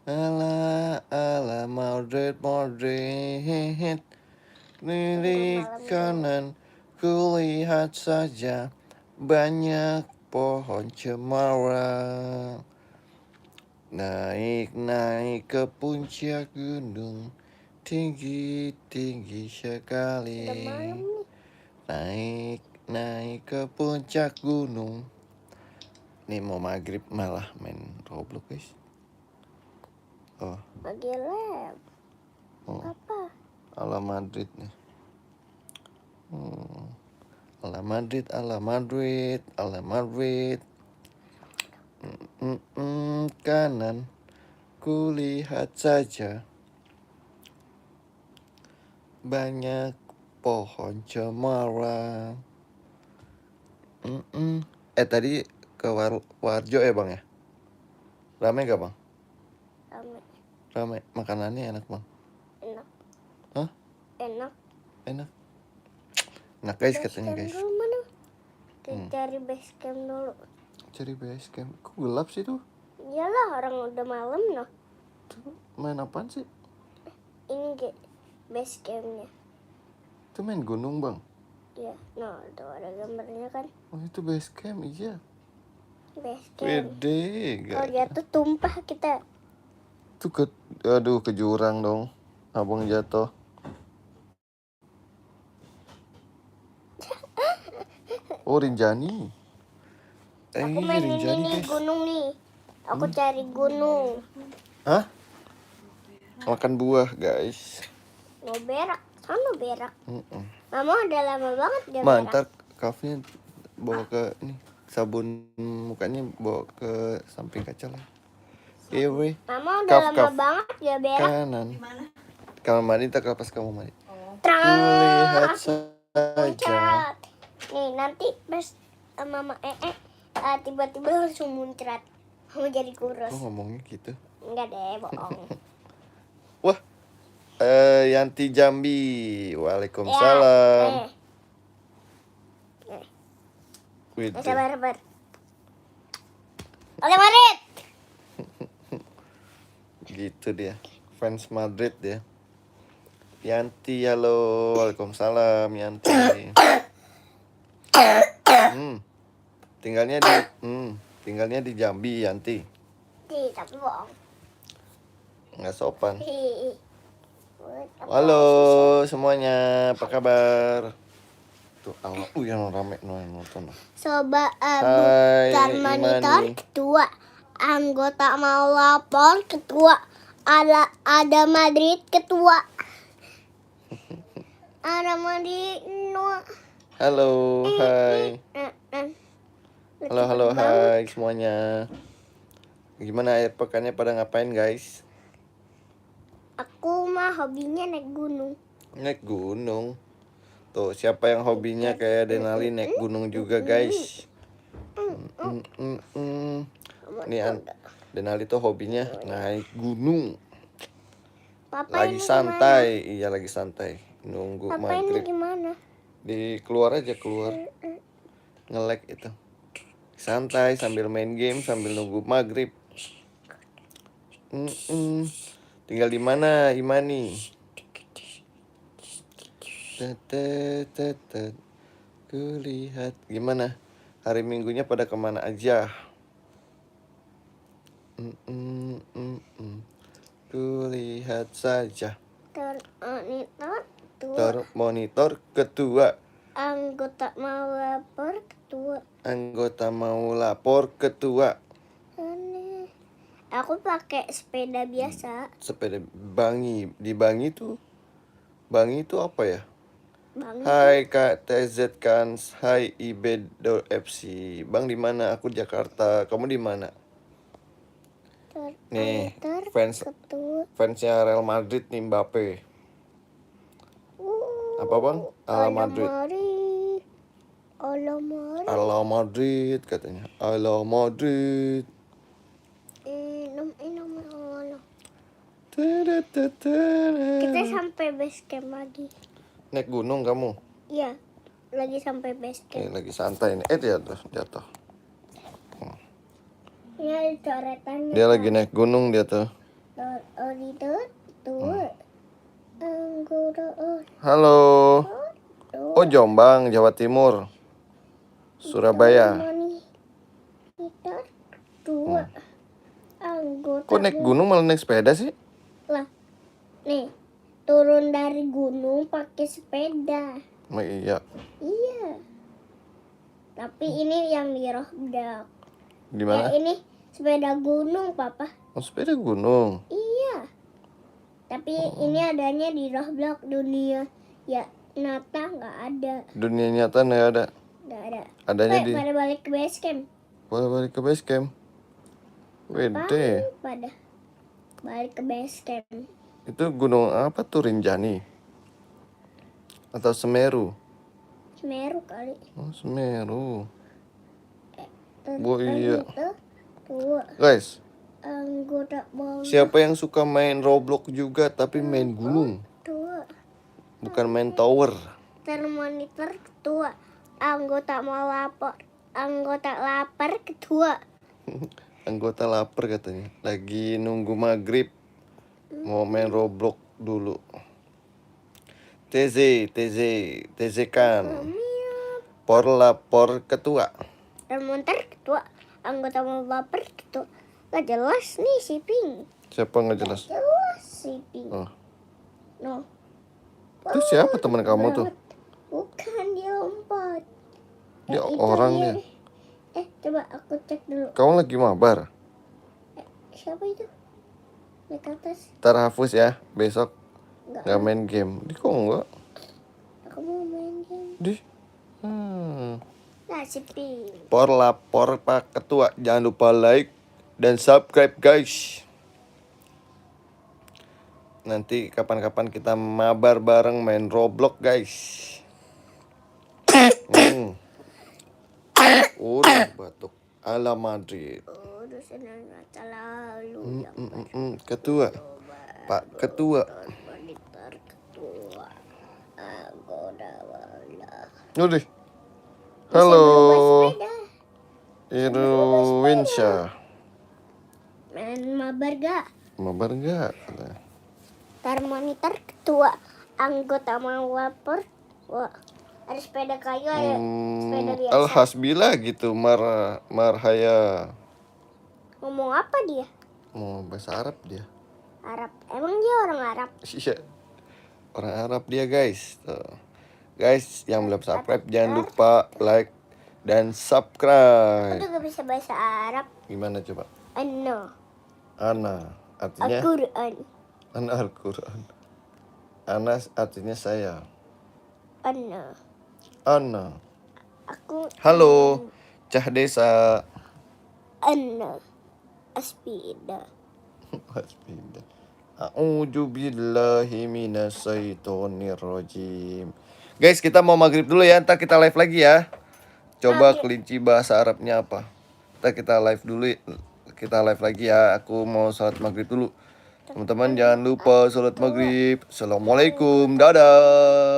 Ala ala Madrid Madrid, kiri kanan kulihat saja banyak pohon cemara. Naik ke puncak gunung, tinggi sekali. Udah malam nih. Naik ke puncak gunung. Nih mau maghrib malah main Roblox guys. Oh, Lagi lab. Apa? ala Madrid nih. Ala Madrid, ala Madrid, ala Madrid. Kanan kulihat saja banyak pohon cemara. Tadi ke Warjo ya bang ya? Rame gak bang? Rame. Makanannya enak bang? Enak. Hah? Enak. Enak guys katanya guys. Dulu mana? Kita cari base camp dulu. Cari base camp. Kok gelap sih tuh? Iyalah orang udah malam noh. Tuh main apaan sih? Ini base campnya. Itu main gunung bang? Iya, nah tuh ada gambarnya kan. Oh itu base camp, iya. Base camp. Pede Kalau gak? jatuh tumpah kita. Tuh ke jurang dong. Abang jatuh. Oh Rinjani. Aku mainin ini guys. gunung nih. Aku cari gunung. Hah? Makan buah guys. Mau berak, sama berak. Mama udah lama banget gak berak. Mantap, kafe bawa ke ini sabun mukanya bawa ke samping kaca lah. Iya weh. Mama udah lama banget gak berak. Kanan. Kamar mandi tak lepas kamu mandi. Lihat saja. Nih nanti pas mama tiba-tiba langsung muncrat. Kamu jadi kurus. Oh ngomongnya gitu. Enggak deh, bohong. Wah, Yanti Jambi, waalaikumsalam. Sabar. Oke Madrid. Gitu dia, fans Madrid dia. Yanti, halo, waalaikumsalam Yanti. Tinggalnya di Jambi Yanti. Tapi bohong. Nggak sopan. Halo semuanya, apa kabar? Tuh, yang rame nonton. Sobat bukan monitor ketua, anggota mau lapor ketua, ada Madrid ketua, ada Madrid ketua. Halo, hai. Halo, hai semuanya. Gimana akhir pekannya pada ngapain guys? Aku mah hobinya naik gunung. Naik gunung. Tuh, siapa yang hobinya kayak Denali naik gunung juga, guys? Nih, Denali tuh hobinya naik gunung. Papa lagi santai, iya lagi santai. Nunggu Papa maghrib. Ini gimana? Keluar aja, keluar. Nge-lag itu. Santai sambil main game, sambil nunggu maghrib. Tinggal di mana, Imani? Kulihat gimana hari minggunya pada kemana aja? Kulihat saja. Termonitor ketua. Anggota mau lapor ketua. Aku pakai sepeda biasa. Sepeda Bangi. Di Bangi tuh apa ya? Bangi. Hai Kak TZ Kans, hai Ibedo FC. Bang di mana? Aku Jakarta. Kamu di mana? Nih, fansnya Real Madrid nih Mbappe. Apa bang? Ala Madrid. Ala Madrid katanya. Ala Madrid. Kita sampai base camp lagi. Naik gunung kamu? Iya, lagi sampai base camp. Lagi santai nih. Jatuh. Ini ada coretannya. Dia lagi naik gunung dia tuh. Orido tua. Anggota Halo. Oh, Jombang, Jawa Timur. Surabaya. Kita tua. Anggota. Kok naik gunung malah naik sepeda sih? Lah, nih turun dari gunung pakai sepeda. Oh, iya. Iya. Tapi ini yang di Rohdak. Di mana? Ini sepeda gunung, Papa. Oh, sepeda gunung. Iya. Tapi ini adanya di Roblox dunia ya nyata nggak ada. Dunia nyata nggak ada. Nggak ada. Adanya di. Pada balik ke base camp. Boleh balik ke base camp. Wede. Pada balik ke base camp. Itu gunung apa tuh, Rinjani? Atau Semeru? Semeru kali. Oh, Semeru. Terus Oh, iya. itu tua. Guys, Anggota bawah siapa yang suka main Roblox juga tapi main gunung? tua. Bukan main tower. Termonitor ketua. Anggota mau lapor. Anggota lapar ketua. Anggota lapar katanya. Lagi nunggu maghrib. Mau main Roblox dulu. TZ kan. Por lapor ketua. Termonitor ketua. Anggota mau lapar ketua. Gak jelas nih si Pink. Siapa nggak jelas? Jelas si Pink. Oh. No. Itu siapa teman kamu tuh? Bukan, dia lompat. Dia Itu orang dia. dia. Coba aku cek dulu. Kamu lagi mabar? Siapa itu? Naik ke atas. Ntar hapus ya. Besok Enggak. nggak main game. Di kok enggak? Aku mau main game. Di. Nah, si Pink. Por lapor Pak Ketua. Jangan lupa like dan subscribe guys. Nanti kapan-kapan kita mabar bareng main Roblox guys. Udah batuk ala Madrid. Udah senang masa lalu. Ketua. Pak Ketua. Monitor ketua. Anggota bola. Udah. Halo. Sepeda. Irwinsyah. Main mabar gak? Mabar enggak? Termonitor ketua. Anggota mau lapor. Wah, ada sepeda kayu, ada sepeda biasa. Alhamdulillah gitu marhaya. Ngomong apa dia? Mau bahasa Arab dia. Arab. Emang dia orang Arab? Iya. Orang Arab dia guys. Tuh. Guys yang belum subscribe jangan lupa like dan subscribe. Aku juga bisa bahasa Arab. Gimana coba? Ana artinya Al-Quran. Ana Al-Quran. Ana artinya saya. Ana. Aku. Halo. Cah desa. Aspida. Hasbinda. A'udzu billahi minasyaitonir rajim. Guys, kita mau maghrib dulu ya. Ntar kita live lagi ya. Coba kelinci bahasa Arabnya apa. Ntar kita live dulu. Kita live lagi ya. Aku mau sholat maghrib dulu. Teman-teman jangan lupa sholat maghrib. Assalamualaikum. Dadah.